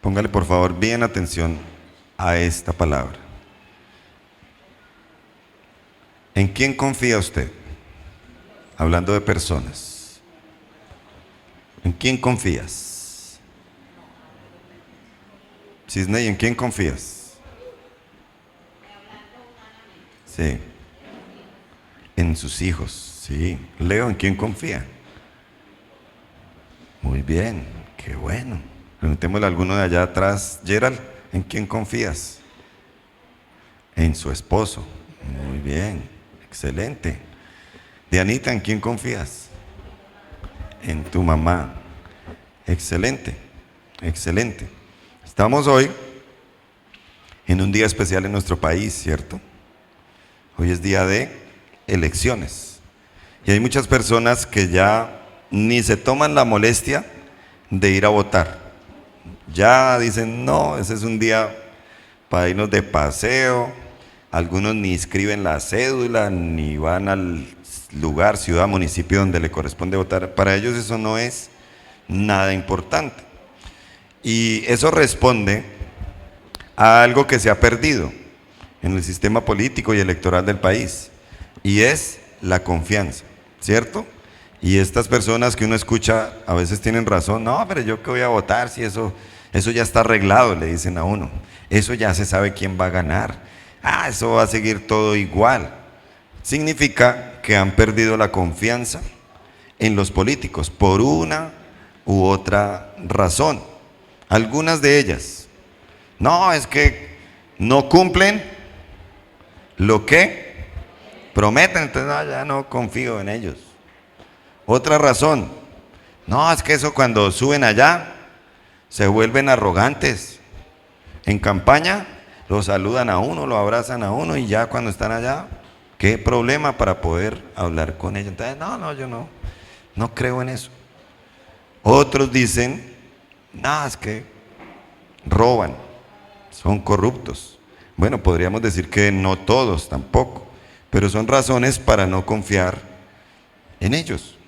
Póngale por favor bien atención a esta palabra. ¿En quién confía usted? Hablando de personas. ¿En quién confías? Cisney, ¿en quién confías? Sí. En sus hijos, sí. Leo, ¿en quién confía? Muy bien, qué bueno. Preguntémosle a alguno de allá atrás. Gerald, ¿en quién confías? En su esposo. Muy bien, excelente. Dianita, ¿en quién confías? En tu mamá. Excelente, excelente. Estamos hoy en un día especial en nuestro país, ¿cierto? Hoy es día de elecciones. Y hay muchas personas que ya ni se toman la molestia de ir a votar. Ya dicen, no, ese es un día para irnos de paseo. Algunos ni inscriben la cédula, ni van al lugar, ciudad, municipio donde le corresponde votar. Para ellos eso no es nada importante. Y eso responde a algo que se ha perdido en el sistema político y electoral del país, y es la confianza, ¿cierto? Y estas personas que uno escucha a veces tienen razón. No, pero yo qué voy a votar si eso ya está arreglado, le dicen a uno. Eso ya se sabe quién va a ganar. Eso va a seguir todo igual. Significa que han perdido la confianza en los políticos por una u otra razón. Algunas de ellas, no, es que no cumplen lo que prometen, entonces no, ya no confío en ellos. Otra razón, no, es que eso cuando suben allá se vuelven arrogantes. En campaña lo saludan a uno, lo abrazan a uno, y ya cuando están allá, qué problema para poder hablar con ellos. Entonces, no, yo no creo en eso. Otros dicen, no, es que roban, son corruptos. Bueno, podríamos decir que no todos tampoco, pero son razones para no confiar en ellos.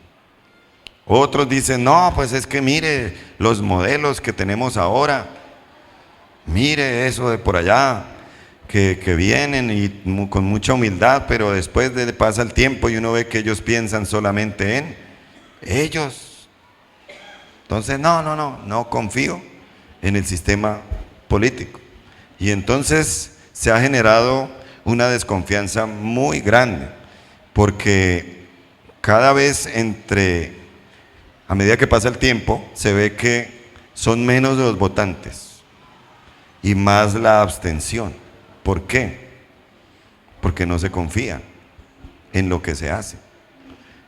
Otros dicen, no, pues es que mire los modelos que tenemos ahora, mire eso de por allá, que vienen y con mucha humildad, pero después pasa el tiempo y uno ve que ellos piensan solamente en ellos. Entonces, no confío en el sistema político. Y entonces se ha generado una desconfianza muy grande, porque cada vez a medida que pasa el tiempo, se ve que son menos los votantes y más la abstención. ¿Por qué? Porque no se confía en lo que se hace.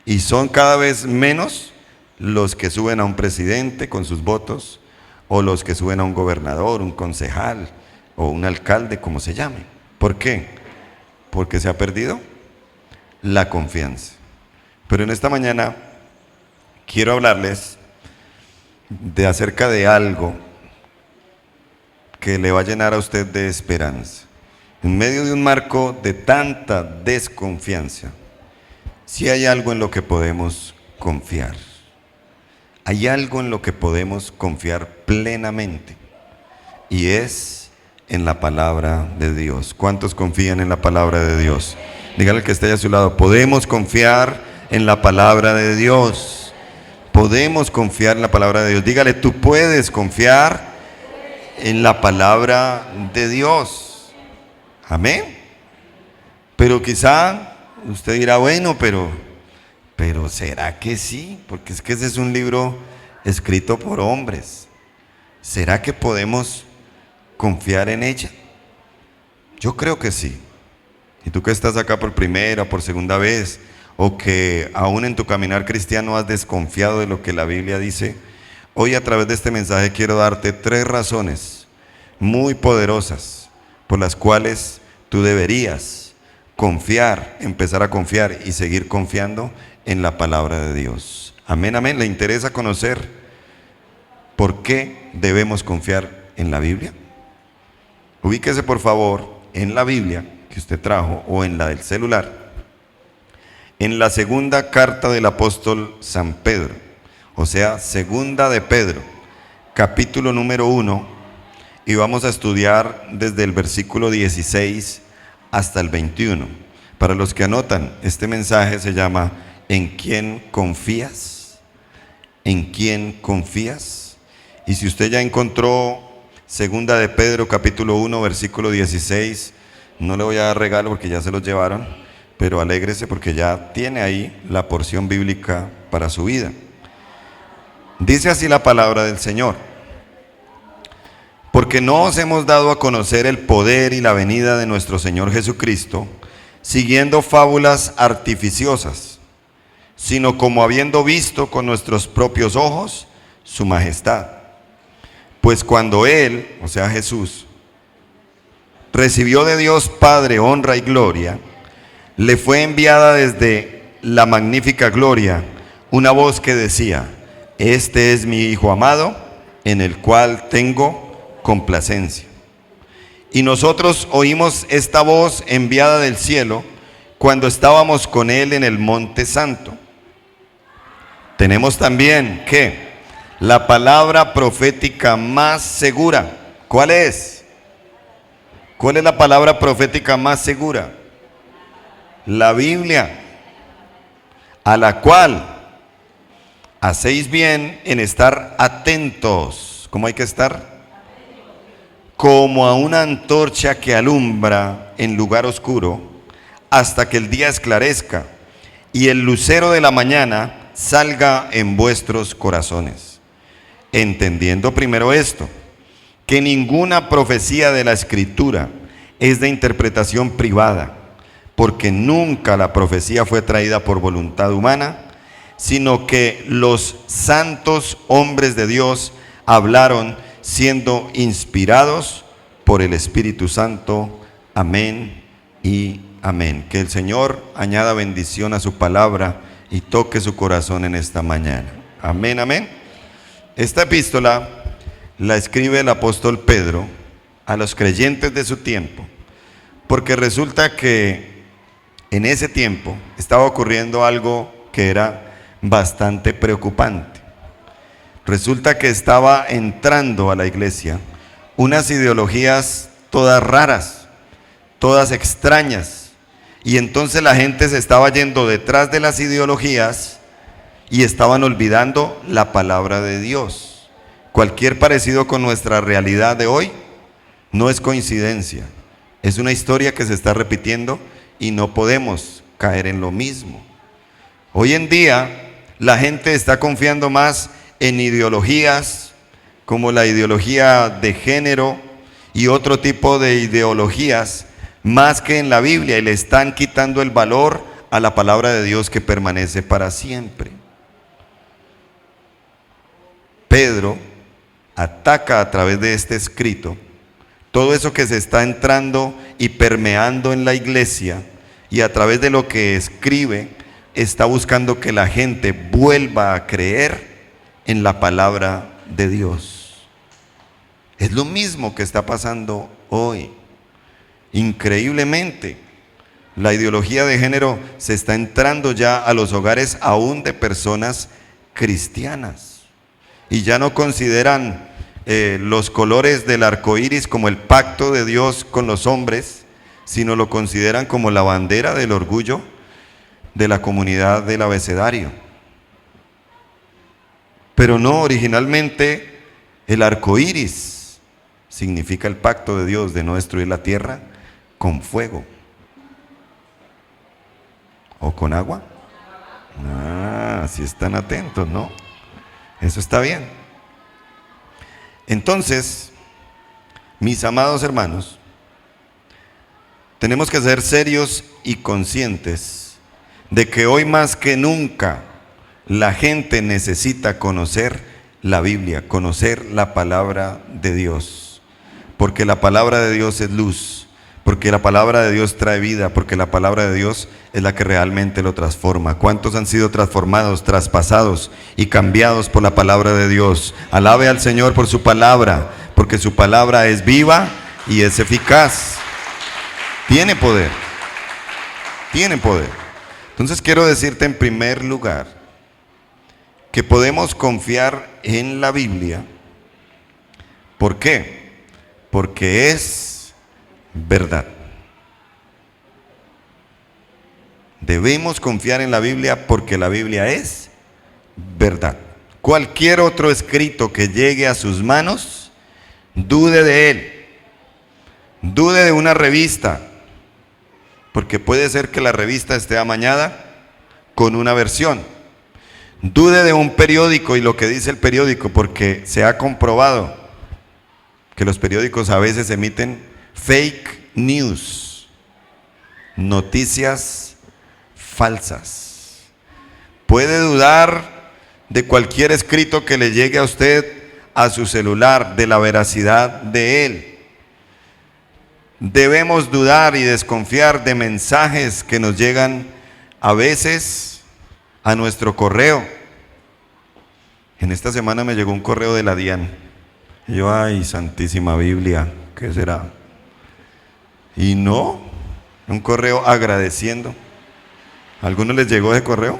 Y son cada vez menos los que suben a un presidente con sus votos, o los que suben a un gobernador, un concejal o un alcalde, como se llame. ¿Por qué? Porque se ha perdido la confianza. Pero en esta mañana quiero hablarles acerca de algo que le va a llenar a usted de esperanza. En medio de un marco de tanta desconfianza, sí hay algo en lo que podemos confiar. Hay algo en lo que podemos confiar plenamente, y es en la palabra de Dios. ¿Cuántos confían en la palabra de Dios? Dígale al que esté a su lado, podemos confiar en la palabra de Dios. Podemos confiar en la palabra de Dios. Dígale, tú puedes confiar en la palabra de Dios. Amén. Pero quizá usted dirá, bueno, pero ¿será que sí? Porque es que ese es un libro escrito por hombres. ¿Será que podemos confiar en ella? Yo creo que sí. Y tú que estás acá por primera, por segunda vez, o que aún en tu caminar cristiano has desconfiado de lo que la Biblia dice, hoy a través de este mensaje quiero darte 3 razones muy poderosas por las cuales tú deberías confiar, empezar a confiar y seguir confiando en la palabra de Dios. Amén, amén. ¿Le interesa conocer por qué debemos confiar en la Biblia? Ubíquese por favor en la Biblia que usted trajo o en la del celular, en la segunda carta del apóstol San Pedro, o sea, segunda de Pedro, capítulo número 1, y vamos a estudiar desde el versículo 16 hasta el 21. Para los que anotan, este mensaje se llama ¿En quién confías? ¿En quién confías? Y si usted ya encontró Segunda de Pedro capítulo 1 versículo 16, no le voy a dar regalo porque ya se los llevaron, pero alégrese porque ya tiene ahí la porción bíblica para su vida. Dice así la palabra del Señor: porque no os hemos dado a conocer el poder y la venida de nuestro Señor Jesucristo, siguiendo fábulas artificiosas, sino como habiendo visto con nuestros propios ojos su majestad. Pues cuando Él, o sea Jesús, recibió de Dios Padre honra y gloria, le fue enviada desde la magnífica gloria una voz que decía: este es mi Hijo amado, en el cual tengo complacencia. Y nosotros oímos esta voz enviada del cielo cuando estábamos con Él en el Monte Santo. Tenemos también que la palabra profética más segura. ¿Cuál es? ¿Cuál es la palabra profética más segura? La Biblia, a la cual hacéis bien en estar atentos. ¿Cómo hay que estar? Como a una antorcha que alumbra en lugar oscuro, hasta que el día esclarezca y el lucero de la mañana salga en vuestros corazones. Entendiendo primero esto, que ninguna profecía de la Escritura es de interpretación privada, porque nunca la profecía fue traída por voluntad humana, sino que los santos hombres de Dios hablaron siendo inspirados por el Espíritu Santo. Amén y amén. Que el Señor añada bendición a su palabra y toque su corazón en esta mañana. Amén, amén. Esta epístola la escribe el apóstol Pedro a los creyentes de su tiempo, porque resulta que en ese tiempo estaba ocurriendo algo que era bastante preocupante. Resulta que estaba entrando a la iglesia unas ideologías todas raras, todas extrañas, y entonces la gente se estaba yendo detrás de las ideologías y estaban olvidando la palabra de Dios. Cualquier parecido con nuestra realidad de hoy no es coincidencia, es una historia que se está repitiendo y no podemos caer en lo mismo. Hoy en día la gente está confiando más en ideologías como la ideología de género y otro tipo de ideologías más que en la Biblia, y le están quitando el valor a la palabra de Dios que permanece para siempre. Pedro ataca a través de este escrito todo eso que se está entrando y permeando en la iglesia, y a través de lo que escribe está buscando que la gente vuelva a creer en la palabra de Dios. Es lo mismo que está pasando hoy. Increíblemente, la ideología de género se está entrando ya a los hogares aún de personas cristianas, y ya no consideran los colores del arco iris como el pacto de Dios con los hombres, sino lo consideran como la bandera del orgullo de la comunidad del abecedario. Pero no, originalmente el arco iris significa el pacto de Dios de no destruir la tierra con fuego. ¿O con agua? Si están atentos, ¿no? Eso está bien. Entonces, mis amados hermanos, tenemos que ser serios y conscientes de que hoy más que nunca la gente necesita conocer la Biblia, conocer la palabra de Dios, porque la palabra de Dios es luz, porque la palabra de Dios trae vida, porque la palabra de Dios es la que realmente lo transforma. ¿Cuántos han sido transformados, traspasados y cambiados por la palabra de Dios? Alabe al Señor por su palabra, porque su palabra es viva y es eficaz. Tiene poder, tiene poder. Entonces quiero decirte en primer lugar que podemos confiar en la Biblia. ¿Por qué? porque es verdad. Debemos confiar en la Biblia porque la Biblia es verdad. Cualquier otro escrito que llegue a sus manos, dude de él. Dude de una revista, porque puede ser que la revista esté amañada con una versión. Dude de un periódico y lo que dice el periódico, porque se ha comprobado que los periódicos a veces emiten fake news, noticias falsas. Puede dudar de cualquier escrito que le llegue a usted a su celular, de la veracidad de él. Debemos dudar y desconfiar de mensajes que nos llegan a veces a nuestro correo. En esta semana me llegó un correo de la DIAN. Y yo, ay, Santísima Biblia, ¿qué será? Y no, un correo agradeciendo. ¿A algunos les llegó ese correo?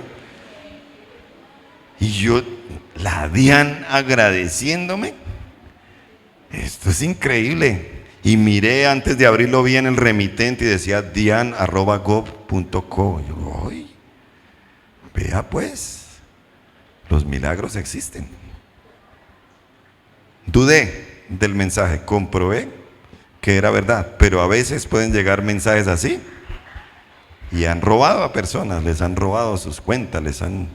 Y yo, la DIAN agradeciéndome. Esto es increíble. Y miré antes de abrirlo bien el remitente y decía dian@gov.co. Yo, ¡ay! Vea pues, los milagros existen. Dudé del mensaje, comprobé que era verdad, pero a veces pueden llegar mensajes así y han robado a personas, les han robado sus cuentas, les han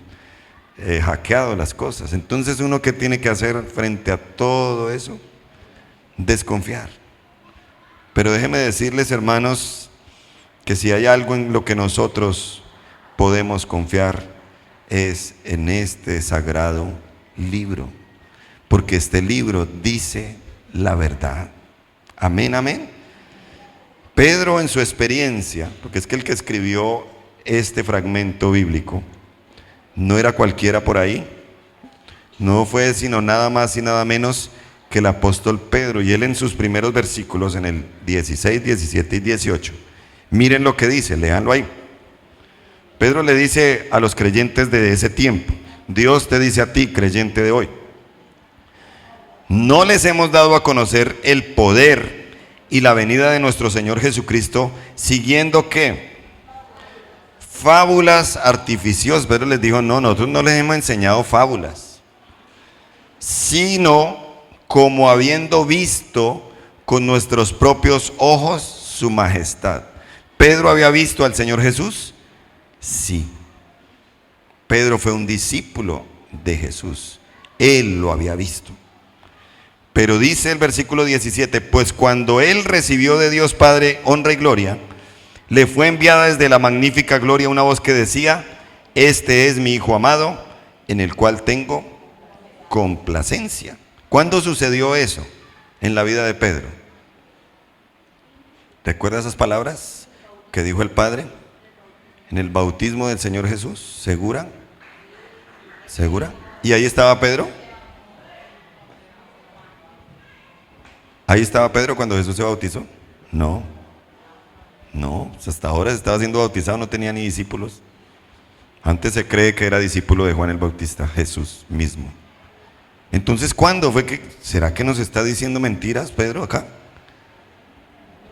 hackeado las cosas. Entonces, ¿uno qué tiene que hacer frente a todo eso? Desconfiar. Pero déjenme decirles, hermanos, que si hay algo en lo que nosotros podemos confiar es en este sagrado libro, porque este libro dice la verdad. Amén, amén. Pedro, en su experiencia, porque es que el que escribió este fragmento bíblico no era cualquiera por ahí, no fue sino nada más y nada menos que el apóstol Pedro, y él en sus primeros versículos, en el 16, 17 y 18, miren lo que dice, léanlo ahí. Pedro le dice a los creyentes de ese tiempo, Dios te dice a ti, creyente de hoy, no les hemos dado a conocer el poder y la venida de nuestro Señor Jesucristo, siguiendo ¿qué? Fábulas artificiosas. Pedro les dijo, no, nosotros no les hemos enseñado fábulas, sino como habiendo visto con nuestros propios ojos su majestad. ¿Pedro había visto al Señor Jesús? Sí. Pedro fue un discípulo de Jesús. Él lo había visto. Pero dice el versículo 17, pues cuando él recibió de Dios Padre honra y gloria, le fue enviada desde la magnífica gloria una voz que decía, este es mi Hijo amado, en el cual tengo complacencia. ¿Cuándo sucedió eso en la vida de Pedro? ¿Recuerda esas palabras que dijo el Padre en el bautismo del Señor Jesús? ¿Segura? ¿Segura? ¿Y ahí estaba Pedro? ¿Ahí estaba Pedro cuando Jesús se bautizó? No, pues hasta ahora se estaba siendo bautizado, no tenía ni discípulos. Antes se cree que era discípulo de Juan el Bautista, Jesús mismo. Entonces, ¿cuándo fue que? ¿Será que nos está diciendo mentiras Pedro acá?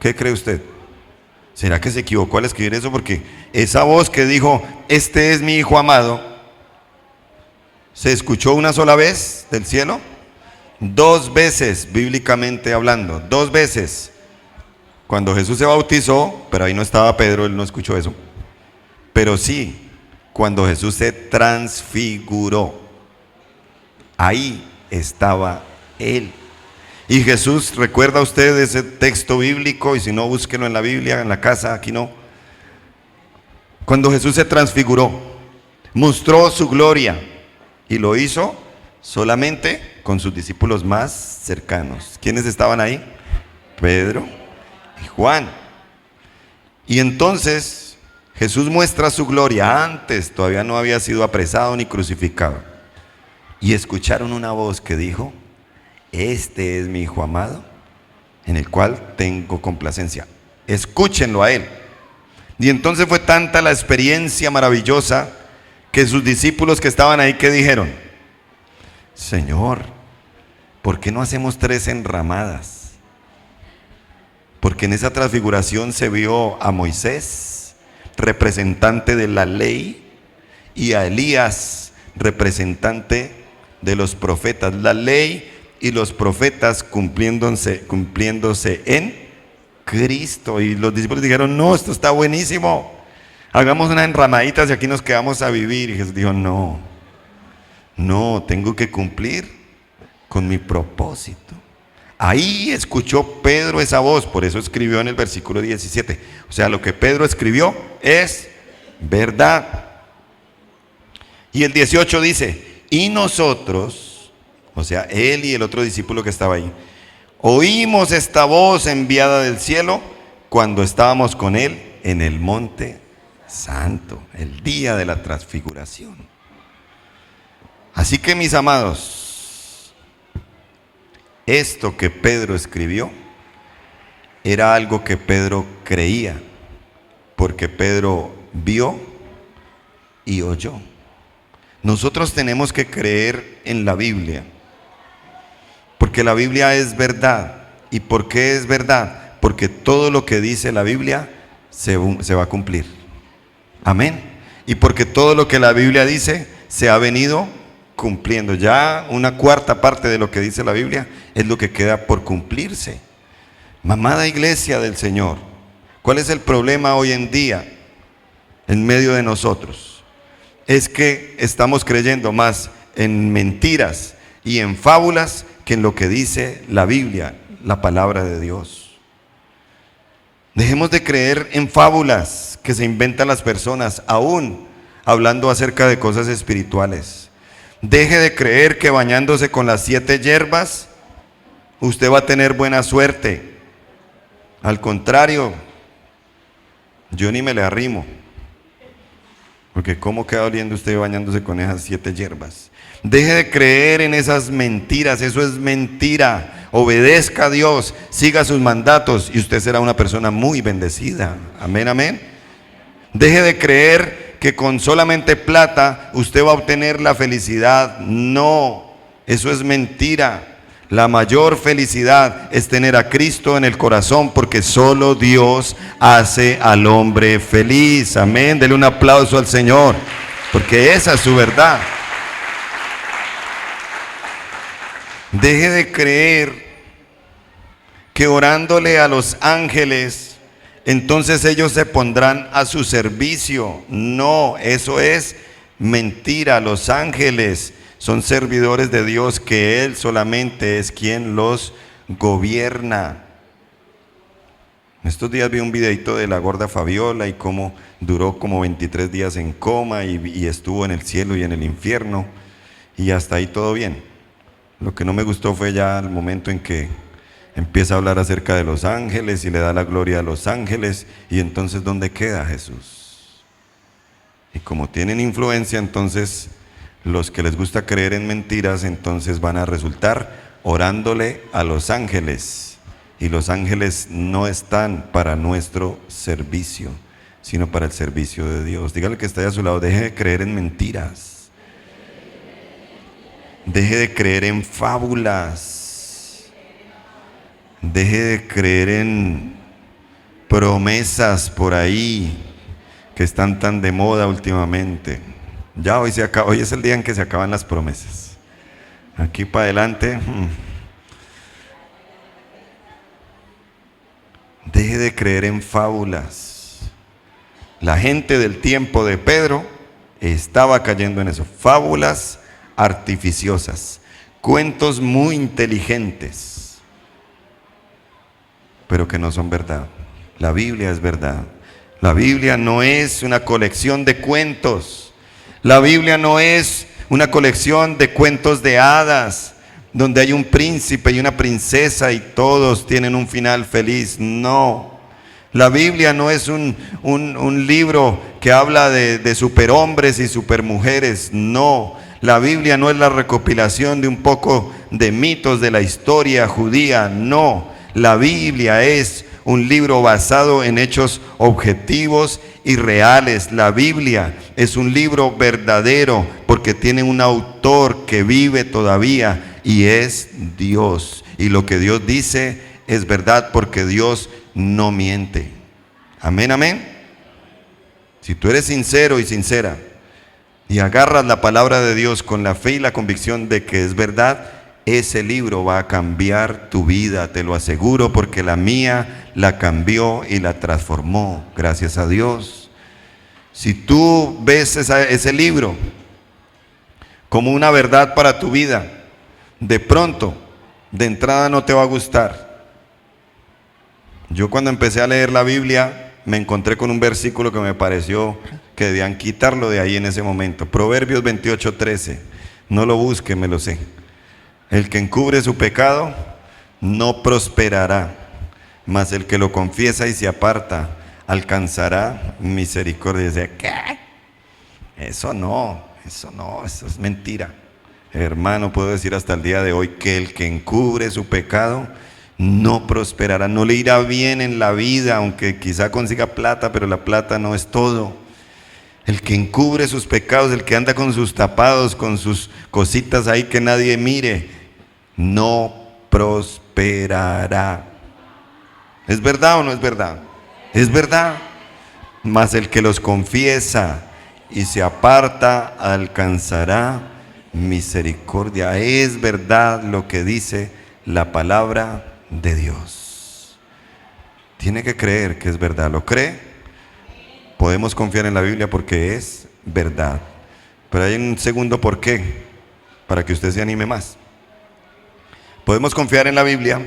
¿Qué cree usted? ¿Será que se equivocó al escribir eso? Porque esa voz que dijo, este es mi Hijo amado, ¿se escuchó una sola vez del cielo? 2 veces, bíblicamente hablando, 2 veces. Cuando Jesús se bautizó, pero ahí no estaba Pedro, él no escuchó eso. Pero sí, cuando Jesús se transfiguró, ahí estaba él. Y Jesús, ¿recuerda usted ese texto bíblico? Y si no, búsquelo en la Biblia, en la casa, aquí no. Cuando Jesús se transfiguró, mostró su gloria y lo hizo solamente con sus discípulos más cercanos. ¿Quiénes estaban ahí? Pedro y Juan. Y entonces Jesús muestra su gloria. Antes todavía no había sido apresado ni crucificado. Y escucharon una voz que dijo, este es mi Hijo amado, en el cual tengo complacencia. Escúchenlo a él. Y entonces fue tanta la experiencia maravillosa que sus discípulos que estaban ahí, ¿qué dijeron? Señor, ¿por qué no hacemos 3 enramadas? Porque en esa transfiguración se vio a Moisés, representante de la ley, y a Elías, representante de los profetas. La ley y los profetas cumpliéndose en Cristo. Y los discípulos dijeron: no, esto está buenísimo, hagamos unas enramaditas y aquí nos quedamos a vivir. Y Jesús dijo: no, tengo que cumplir con mi propósito. Ahí escuchó Pedro esa voz, por eso escribió en el versículo 17. O sea, lo que Pedro escribió es verdad. Y el 18 dice: y nosotros, o sea, él y el otro discípulo que estaba ahí, oímos esta voz enviada del cielo cuando estábamos con él en el monte santo, el día de la transfiguración. Así que, mis amados, esto que Pedro escribió era algo que Pedro creía, porque Pedro vio y oyó. Nosotros tenemos que creer en la Biblia, porque la Biblia es verdad. ¿Y por qué es verdad? Porque todo lo que dice la Biblia se va a cumplir. Amén. Y porque todo lo que la Biblia dice se ha venido cumpliendo. Ya una cuarta parte de lo que dice la Biblia es lo que queda por cumplirse. Amada iglesia del Señor, ¿cuál es el problema hoy en día en medio de nosotros? Es que estamos creyendo más en mentiras y en fábulas que en lo que dice la Biblia, la palabra de Dios. Dejemos de creer en fábulas que se inventan las personas, aún hablando acerca de cosas espirituales. Deje de creer que bañándose con las 7 hierbas usted va a tener buena suerte. Al contrario, yo ni me le arrimo, porque ¿cómo queda oliendo usted bañándose con esas 7 hierbas? Deje de creer en esas mentiras, eso es mentira. Obedezca a Dios, siga sus mandatos y usted será una persona muy bendecida. Amén, amén. Deje de creer que con solamente plata usted va a obtener la felicidad. No, eso es mentira. La mayor felicidad es tener a Cristo en el corazón, porque solo Dios hace al hombre feliz. Amén. Dele un aplauso al Señor, porque esa es su verdad. Deje de creer que orándole a los ángeles, entonces ellos se pondrán a su servicio. No, eso es mentira. Los ángeles son servidores de Dios, que Él solamente es quien los gobierna. Estos días vi un videito de la gorda Fabiola y cómo duró como 23 días en coma y estuvo en el cielo y en el infierno, y hasta ahí todo bien. Lo que no me gustó fue ya el momento en que empieza a hablar acerca de los ángeles y le da la gloria a los ángeles, y entonces ¿dónde queda Jesús? Y como tienen influencia, entonces los que les gusta creer en mentiras, entonces van a resultar orándole a los ángeles, y los ángeles no están para nuestro servicio, sino para el servicio de Dios. Dígale que está ahí a su lado: deje de creer en mentiras, deje de creer en fábulas, deje de creer en promesas por ahí que están tan de moda últimamente. Ya hoy es el día en que se acaban las promesas. Aquí para adelante, deje de creer en fábulas. La gente del tiempo de Pedro estaba cayendo en eso. Fábulas artificiosas, cuentos muy inteligentes, pero que no son verdad. La Biblia es verdad. La Biblia no es una colección de cuentos. La Biblia no es una colección de cuentos de hadas, donde hay un príncipe y una princesa y todos tienen un final feliz. No. La Biblia no es un libro que habla de superhombres y supermujeres. No. La Biblia no es la recopilación de un poco de mitos de la historia judía. No. La Biblia es un libro basado en hechos objetivos y reales. La Biblia es un libro verdadero porque tiene un autor que vive todavía y es Dios. Y lo que Dios dice es verdad porque Dios no miente. Amén, amén. Si tú eres sincero y sincera y agarras la palabra de Dios con la fe y la convicción de que es verdad, ese libro va a cambiar tu vida, te lo aseguro, porque la mía la cambió y la transformó, gracias a Dios. Si tú ves ese libro como una verdad para tu vida, de pronto, de entrada no te va a gustar. Yo cuando empecé a leer la Biblia, me encontré con un versículo que me pareció que debían quitarlo de ahí en ese momento. Proverbios 28:13. No lo busque, me lo sé. El que encubre su pecado no prosperará, mas el que lo confiesa y se aparta alcanzará misericordia. Dice, ¿qué? Eso no, eso es mentira. Hermano, puedo decir hasta el día de hoy que el que encubre su pecado no prosperará, no le irá bien en la vida, aunque quizá consiga plata, pero la plata no es todo. El que encubre sus pecados, el que anda con sus tapados, con sus cositas ahí que nadie mire, no prosperará. ¿Es verdad o no es verdad? Es verdad. Mas el que los confiesa y se aparta alcanzará misericordia. Es verdad lo que dice la palabra de Dios. Tiene que creer que es verdad. ¿Lo cree? Podemos confiar en la Biblia porque es verdad. Pero hay un segundo por qué, para que usted se anime más. Podemos confiar en la Biblia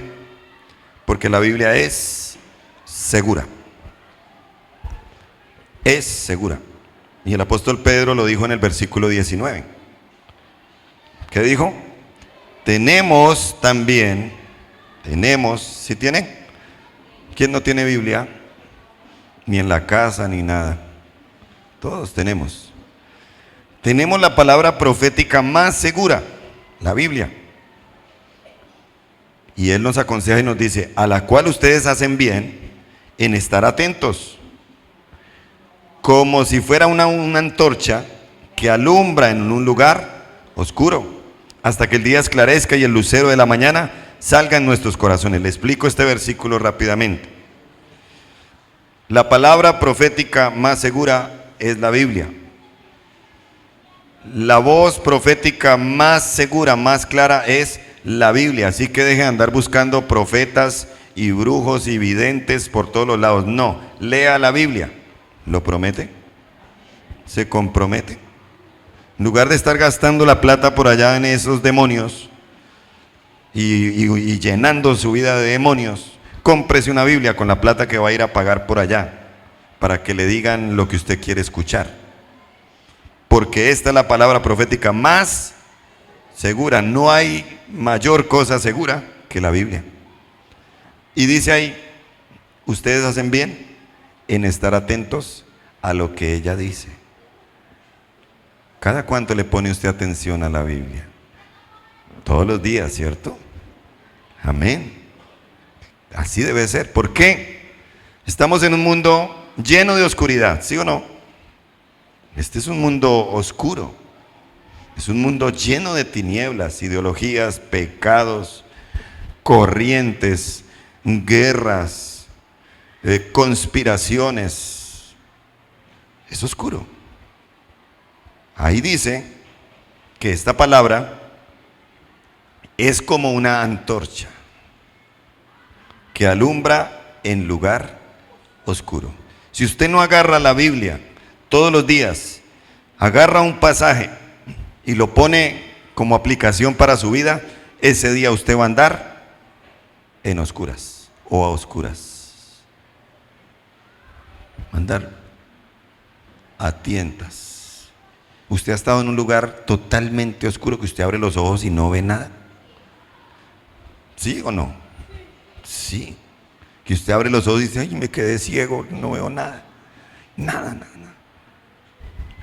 porque la Biblia es segura. Es segura. Y el apóstol Pedro lo dijo en el versículo 19. ¿Qué dijo? Tenemos también, ¿sí tienen? ¿Quién no tiene Biblia? Ni en la casa, ni nada. Todos tenemos. Tenemos la palabra profética más segura, la Biblia. Y Él nos aconseja y nos dice, a la cual ustedes hacen bien en estar atentos, como si fuera una antorcha que alumbra en un lugar oscuro, hasta que el día esclarezca y el lucero de la mañana salga en nuestros corazones. Le explico este versículo rápidamente. La palabra profética más segura es la Biblia. La voz profética más segura, más clara es la Biblia. Así que deje de andar buscando profetas y brujos y videntes por todos los lados. No, lea la Biblia. ¿Lo promete? ¿Se compromete? En lugar de estar gastando la plata por allá en esos demonios y llenando su vida de demonios, cómprese una Biblia con la plata que va a ir a pagar por allá, para que le digan lo que usted quiere escuchar. Porque esta es la palabra profética más segura. No hay mayor cosa segura que la Biblia. Y dice ahí, ustedes hacen bien en estar atentos a lo que ella dice. ¿Cada cuánto le pone usted atención a la Biblia? Todos los días, ¿cierto? Amén. Así debe ser. ¿Por qué? Estamos en un mundo lleno de oscuridad, ¿sí o no? Este es un mundo oscuro. Es un mundo lleno de tinieblas, ideologías, pecados, corrientes, guerras, conspiraciones. Es oscuro. Ahí dice que esta palabra es como una antorcha que alumbra en lugar oscuro. Si usted no agarra la Biblia todos los días, agarra un pasaje y lo pone como aplicación para su vida, ese día usted va a andar en oscuras o a oscuras. Va a andar a tientas. ¿Usted ha estado en un lugar totalmente oscuro que usted abre los ojos y no ve nada? ¿Sí o no? Sí. Que usted abre los ojos y dice, ay, me quedé ciego, no veo nada. Nada.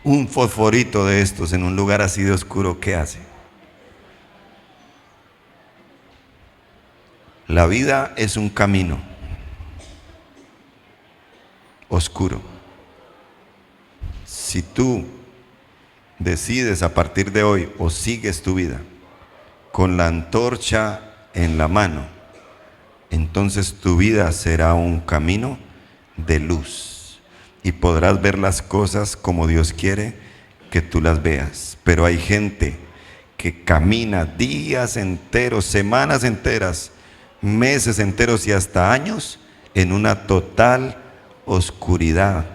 Un fosforito de estos en un lugar así de oscuro, ¿qué hace? La vida es un camino oscuro. Si tú decides a partir de hoy o sigues tu vida con la antorcha en la mano, en entonces tu vida será un camino de luz y podrás ver las cosas como Dios quiere que tú las veas. Pero hay gente que camina días enteros, semanas enteras, meses enteros y hasta años en una total oscuridad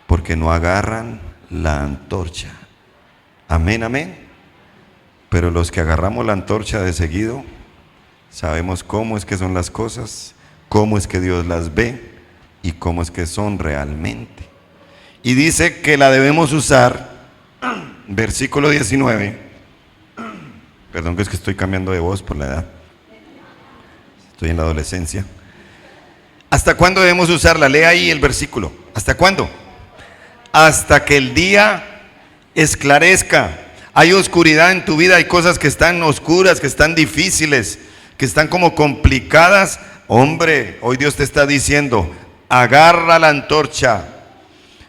porque no agarran la antorcha. Amén, amén. Pero los que agarramos la antorcha de seguido, sabemos cómo es que son las cosas, cómo es que Dios las ve y cómo es que son realmente. Y dice que la debemos usar, versículo 19. Perdón que es que estoy cambiando de voz por la edad. Estoy en la adolescencia. ¿Hasta cuándo debemos usarla? Lea ahí el versículo. ¿Hasta cuándo? Hasta que el día esclarezca. Hay oscuridad en tu vida, hay cosas que están oscuras, que están difíciles, que están como complicadas. Hombre, hoy Dios te está diciendo, agarra la antorcha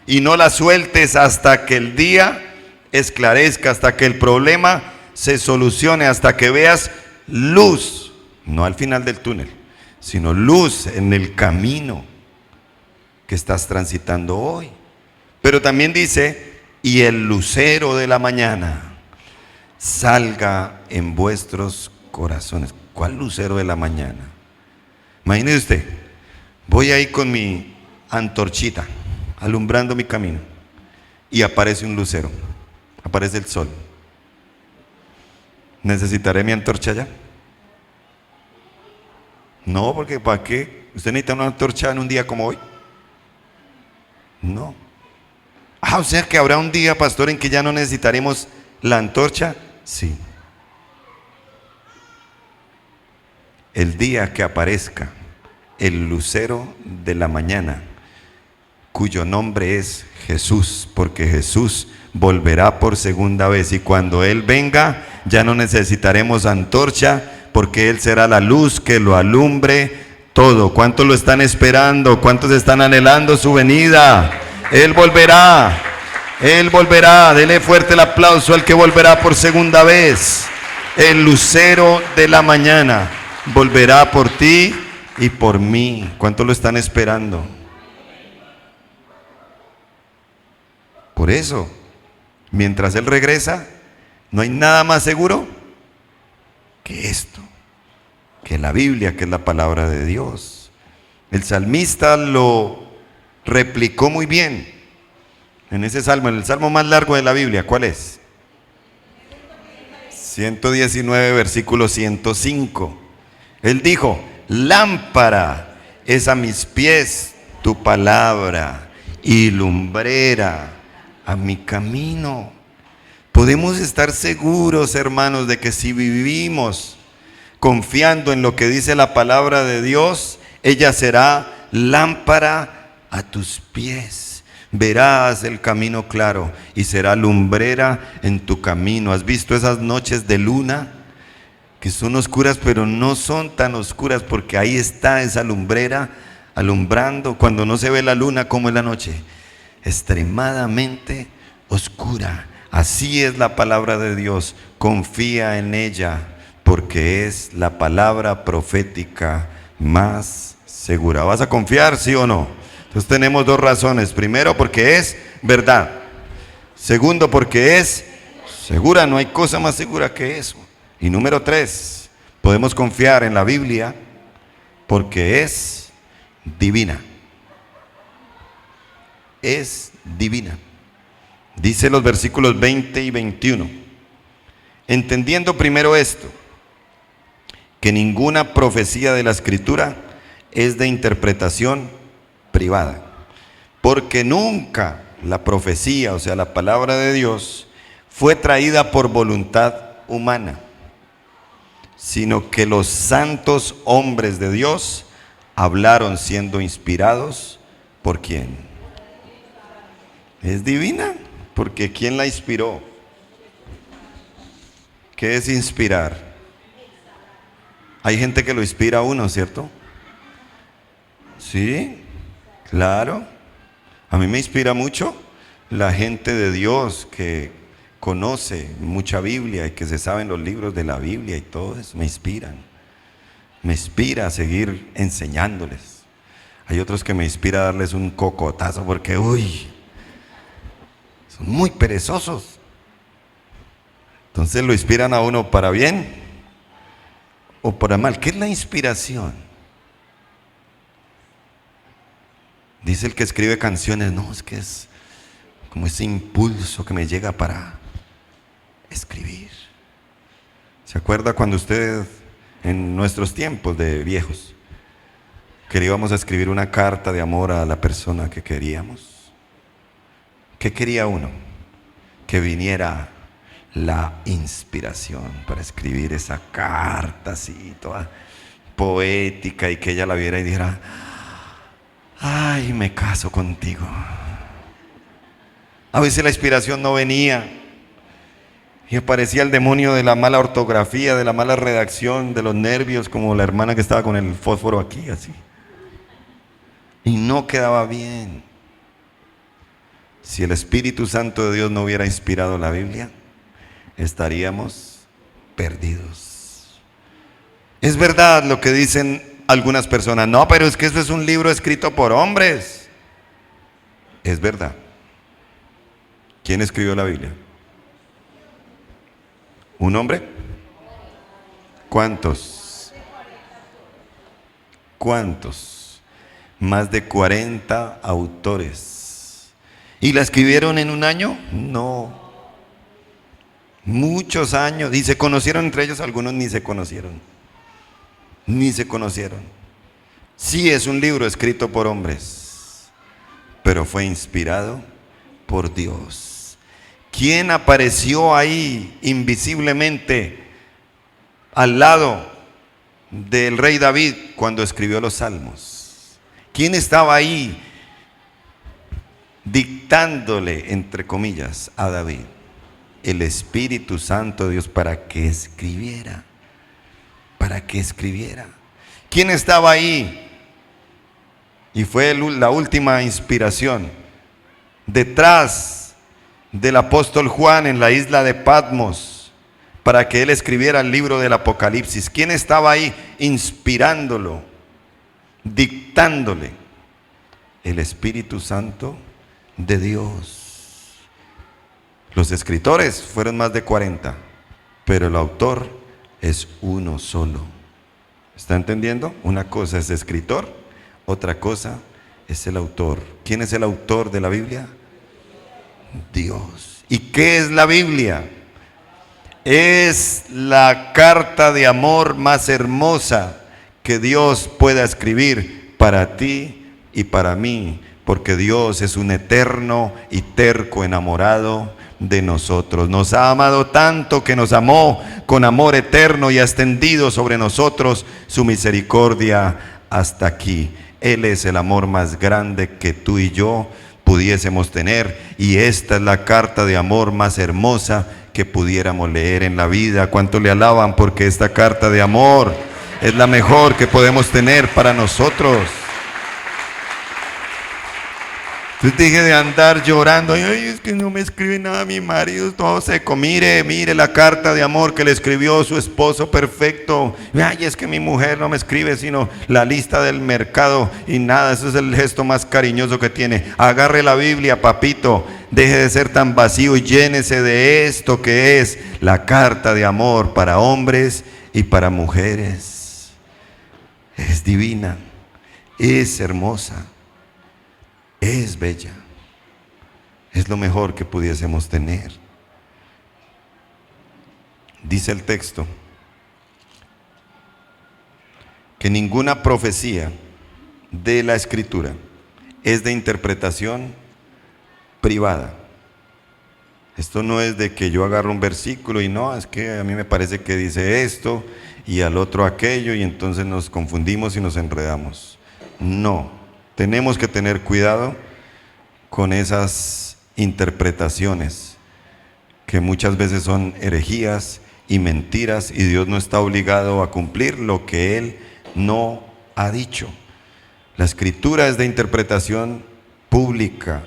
y no la sueltes hasta que el día esclarezca, hasta que el problema se solucione, hasta que veas luz, no al final del túnel, sino luz en el camino que estás transitando hoy. Pero también dice, y el lucero de la mañana salga en vuestros corazones. ¿Cuál lucero de la mañana? Imagínese usted, voy ahí con mi antorchita, alumbrando mi camino, y aparece un lucero, aparece el sol. ¿Necesitaré mi antorcha ya? No, porque ¿para qué? ¿Usted necesita una antorcha en un día como hoy? No. O sea que habrá un día, pastor, en que ya no necesitaremos la antorcha. Sí. El día que aparezca el lucero de la mañana, cuyo nombre es Jesús, porque Jesús volverá por segunda vez y cuando Él venga ya no necesitaremos antorcha, porque Él será la luz que lo alumbre todo. ¿Cuántos lo están esperando? ¿Cuántos están anhelando su venida? Él volverá, Él volverá. Dele fuerte el aplauso al que volverá por segunda vez. El lucero de la mañana volverá por ti y por mí. ¿Cuántos lo están esperando? Por eso, mientras Él regresa, no hay nada más seguro que esto, que la Biblia, que es la palabra de Dios. El salmista lo replicó muy bien en ese salmo, en el salmo más largo de la Biblia. ¿Cuál es? 119, versículo 105. Él dijo, lámpara es a mis pies tu palabra y lumbrera a mi camino. Podemos estar seguros, hermanos, de que si vivimos confiando en lo que dice la palabra de Dios, ella será lámpara a tus pies. Verás el camino claro y será lumbrera en tu camino. ¿Has visto esas noches de luna que son oscuras, pero no son tan oscuras porque ahí está esa lumbrera alumbrando? Cuando no se ve la luna, ¿cómo es la noche? Extremadamente oscura. Así es la palabra de Dios. Confía en ella porque es la palabra profética más segura. ¿Vas a confiar, sí o no? Entonces tenemos dos razones. Primero, porque es verdad. Segundo, porque es segura. No hay cosa más segura que eso. Y número 3, podemos confiar en la Biblia porque es divina. Es divina. Dice los versículos 20 y 21. Entendiendo primero esto, que ninguna profecía de la Escritura es de interpretación privada, porque nunca la profecía, o sea, la palabra de Dios, fue traída por voluntad humana, sino que los santos hombres de Dios hablaron siendo inspirados ¿por quién? Es divina, porque ¿quién la inspiró? ¿Qué es inspirar? Hay gente que lo inspira a uno, ¿cierto? Sí, claro. A mí me inspira mucho la gente de Dios que conoce mucha Biblia y que se saben los libros de la Biblia y todo eso, me inspiran. me inspira a seguir enseñándoles. Hay otros que me inspira a darles un cocotazo porque, uy, son muy perezosos. Entonces lo inspiran a uno para bien o para mal. ¿Qué es la inspiración? Dice el que escribe canciones, no, es que es como ese impulso que me llega para escribir. ¿Se acuerda cuando usted, en nuestros tiempos de viejos, queríamos escribir una carta de amor a la persona que queríamos? ¿Qué quería uno? Que viniera la inspiración para escribir esa carta así, toda poética, y que ella la viera y dijera, ay, me caso contigo. A veces la inspiración no venía y aparecía el demonio de la mala ortografía, de la mala redacción, de los nervios, como la hermana que estaba con el fósforo aquí, así. Y no quedaba bien. Si el Espíritu Santo de Dios no hubiera inspirado la Biblia, estaríamos perdidos. Es verdad lo que dicen algunas personas, no, pero es que eso es un libro escrito por hombres. Es verdad. ¿Quién escribió la Biblia? ¿Un hombre? ¿Cuántos? ¿Cuántos? Más de 40 autores. ¿Y la escribieron en un año? No. Muchos años. ¿Y se conocieron entre ellos? Algunos ni se conocieron. Ni se conocieron. Sí, es un libro escrito por hombres, pero fue inspirado por Dios. ¿Quién apareció ahí invisiblemente al lado del rey David cuando escribió los salmos? ¿Quién estaba ahí dictándole, entre comillas, a David? El Espíritu Santo de Dios, para que escribiera. Para que escribiera. ¿Quién estaba ahí? Y fue la última inspiración. Detrás del apóstol Juan en la isla de Patmos, para que él escribiera el libro del Apocalipsis. ¿Quién estaba ahí inspirándolo, dictándole? El Espíritu Santo de Dios. Los escritores fueron más de 40, pero el autor es uno solo. ¿Está entendiendo? Una cosa es escritor, otra cosa es el autor. ¿Quién es el autor de la Biblia? Dios. ¿Y qué es la Biblia? Es la carta de amor más hermosa que Dios pueda escribir para ti y para mí, porque Dios es un eterno y terco enamorado de nosotros. Nos ha amado tanto que nos amó con amor eterno y ha extendido sobre nosotros su misericordia hasta aquí. Él es el amor más grande que tú y yo pudiésemos tener, y esta es la carta de amor más hermosa que pudiéramos leer en la vida. ¿Cuánto le alaban? Porque esta carta de amor es la mejor que podemos tener para nosotros. Entonces dije de andar llorando, ay, es que no me escribe nada mi marido, todo seco. Mire la carta de amor que le escribió su esposo perfecto. Ay, es que mi mujer no me escribe sino la lista del mercado y nada. Ese es el gesto más cariñoso que tiene. Agarre la Biblia, papito, deje de ser tan vacío y llénese de esto que es la carta de amor para hombres y para mujeres. Es divina, es hermosa, es bella, es lo mejor que pudiésemos tener. Dice el texto que ninguna profecía de la Escritura es de interpretación privada. Esto no es de que yo agarro un versículo y no, es que a mí me parece que dice esto y al otro aquello, y entonces nos confundimos y nos enredamos. No. Tenemos que tener cuidado con esas interpretaciones que muchas veces son herejías y mentiras, y Dios no está obligado a cumplir lo que Él no ha dicho. La Escritura es de interpretación pública.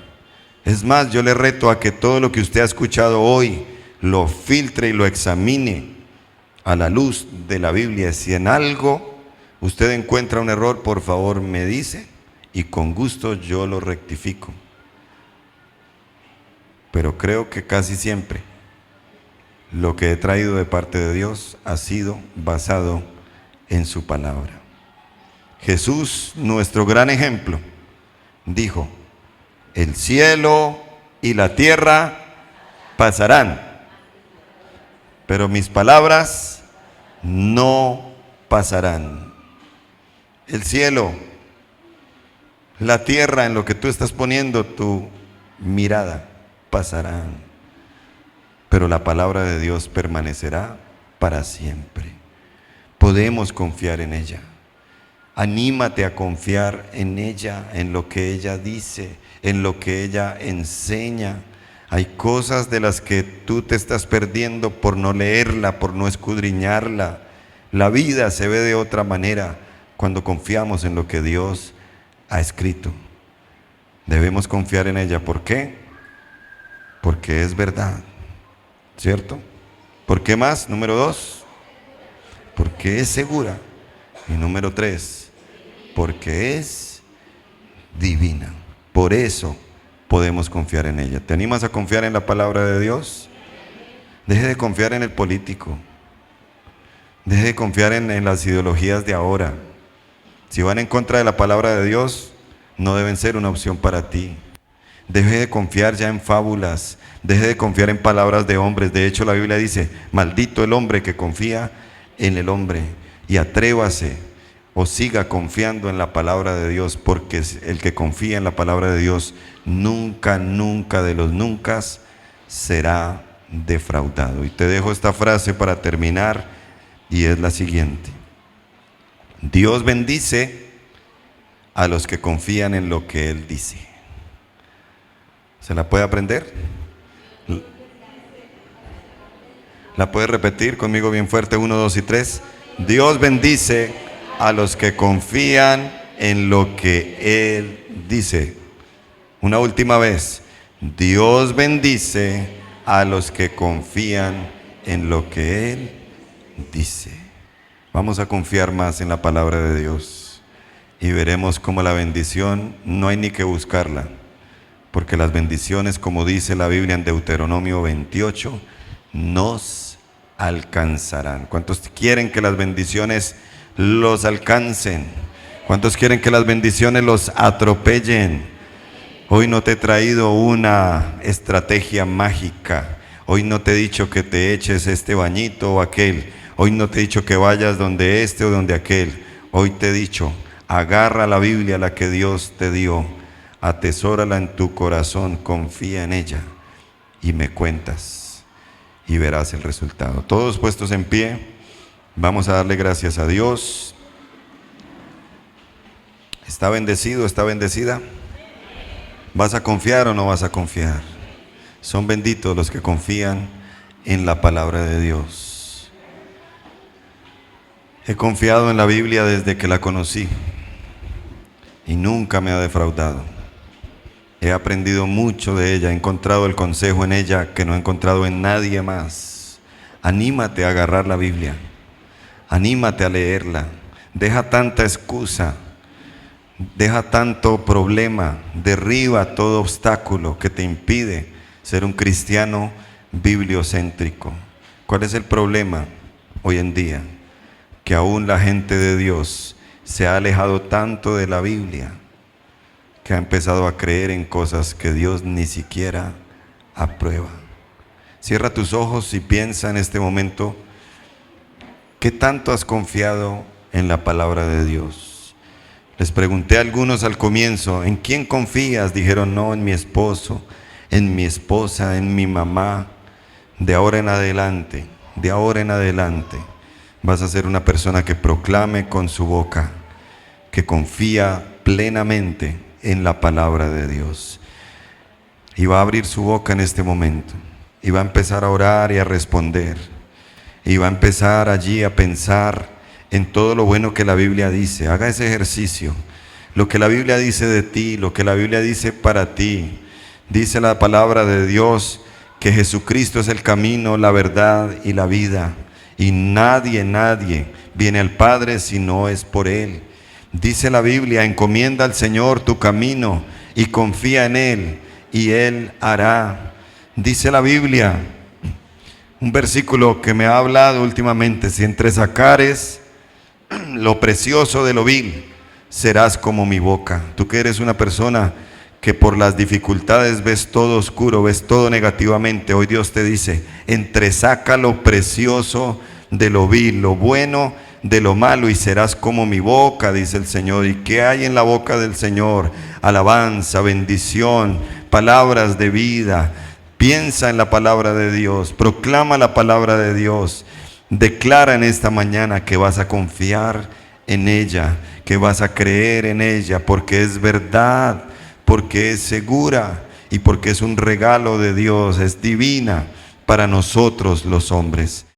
Es más, yo le reto a que todo lo que usted ha escuchado hoy lo filtre y lo examine a la luz de la Biblia. Si en algo Usted encuentra un error, por favor me dice y con gusto yo lo rectifico. Pero creo que casi siempre lo que he traído de parte de Dios ha sido basado en su palabra. Jesús, nuestro gran ejemplo, dijo: el cielo y la tierra pasarán, pero mis palabras no pasarán. El cielo, la tierra, en lo que tú estás poniendo tu mirada, pasarán, pero la palabra de Dios permanecerá para siempre. Podemos confiar en ella. Anímate a confiar en ella, en lo que ella dice, en lo que ella enseña. Hay cosas de las que tú te estás perdiendo por no leerla, por no escudriñarla. La vida se ve de otra manera cuando confiamos en lo que Dios ha escrito. Debemos confiar en ella. ¿Por qué? Porque es verdad, ¿cierto? ¿Por qué más? Número 2, porque es segura. Y número 3, porque es divina. Por eso podemos confiar en ella. ¿Te animas a confiar en la palabra de Dios? Deje de confiar en el político. Deje de confiar en las ideologías de ahora. Si van en contra de la palabra de Dios, no deben ser una opción para ti. Deje de confiar ya en fábulas. Deje de confiar en palabras de hombres. De hecho, la Biblia dice: maldito el hombre que confía en el hombre. Y atrévase o siga confiando en la palabra de Dios, porque el que confía en la palabra de Dios nunca, nunca de los nunca será defraudado. Y te dejo esta frase para terminar, y es la siguiente: Dios bendice a los que confían en lo que Él dice. ¿Se la puede aprender? ¿La puede repetir conmigo bien fuerte? 1, 2 y 3. Dios bendice a los que confían en lo que Él dice. Una última vez. Dios bendice a los que confían en lo que Él dice. Vamos a confiar más en la palabra de Dios y veremos cómo la bendición no hay ni que buscarla, porque las bendiciones, como dice la Biblia en Deuteronomio 28, nos alcanzarán. ¿Cuántos quieren que las bendiciones los alcancen? ¿Cuántos quieren que las bendiciones los atropellen? Hoy no te he traído una estrategia mágica. Hoy no te he dicho que te eches este bañito o aquel. Hoy no te he dicho que vayas donde este o donde aquel. Hoy te he dicho: agarra la Biblia, la que Dios te dio, atesórala en tu corazón, confía en ella y me cuentas y verás el resultado. Todos puestos en pie, vamos a darle gracias a Dios. ¿Está bendecido? ¿Está bendecida? ¿Vas a confiar o no vas a confiar? Son benditos los que confían en la palabra de Dios. He confiado en la Biblia desde que la conocí y nunca me ha defraudado. He aprendido mucho de ella, he encontrado el consejo en ella que no he encontrado en nadie más. Anímate a agarrar la Biblia, anímate a leerla. Deja tanta excusa, deja tanto problema, derriba todo obstáculo que te impide ser un cristiano bibliocéntrico. ¿Cuál es el problema hoy en día? Que aún la gente de Dios se ha alejado tanto de la Biblia que ha empezado a creer en cosas que Dios ni siquiera aprueba. Cierra tus ojos y piensa en este momento: ¿qué tanto has confiado en la palabra de Dios? Les pregunté a algunos al comienzo: ¿en quién confías? Dijeron: no, en mi esposo, en mi esposa, en mi mamá. De ahora en adelante vas a ser una persona que proclame con su boca que confía plenamente en la palabra de Dios. Y va a abrir su boca en este momento y va a empezar a orar y a responder, y va a empezar allí a pensar en todo lo bueno que la Biblia dice. Haga ese ejercicio. Lo que la Biblia dice de ti, lo que la Biblia dice para ti. Dice la palabra de Dios que Jesucristo es el camino, la verdad y la vida, y nadie viene al Padre si no es por Él. Dice la Biblia, encomienda al Señor tu camino y confía en Él, y Él hará. Dice la Biblia, un versículo que me ha hablado últimamente: si entresacares lo precioso de lo vil, serás como mi boca. Tú que eres una persona que por las dificultades ves todo oscuro, ves todo negativamente, hoy Dios te dice: entresaca lo precioso de lo vil, lo bueno de lo malo, y serás como mi boca, dice el Señor. ¿Y qué hay en la boca del Señor? Alabanza, bendición, palabras de vida. Piensa en la palabra de Dios, proclama la palabra de Dios, declara en esta mañana que vas a confiar en ella, que vas a creer en ella, porque es verdad, porque es segura y porque es un regalo de Dios, es divina para nosotros los hombres.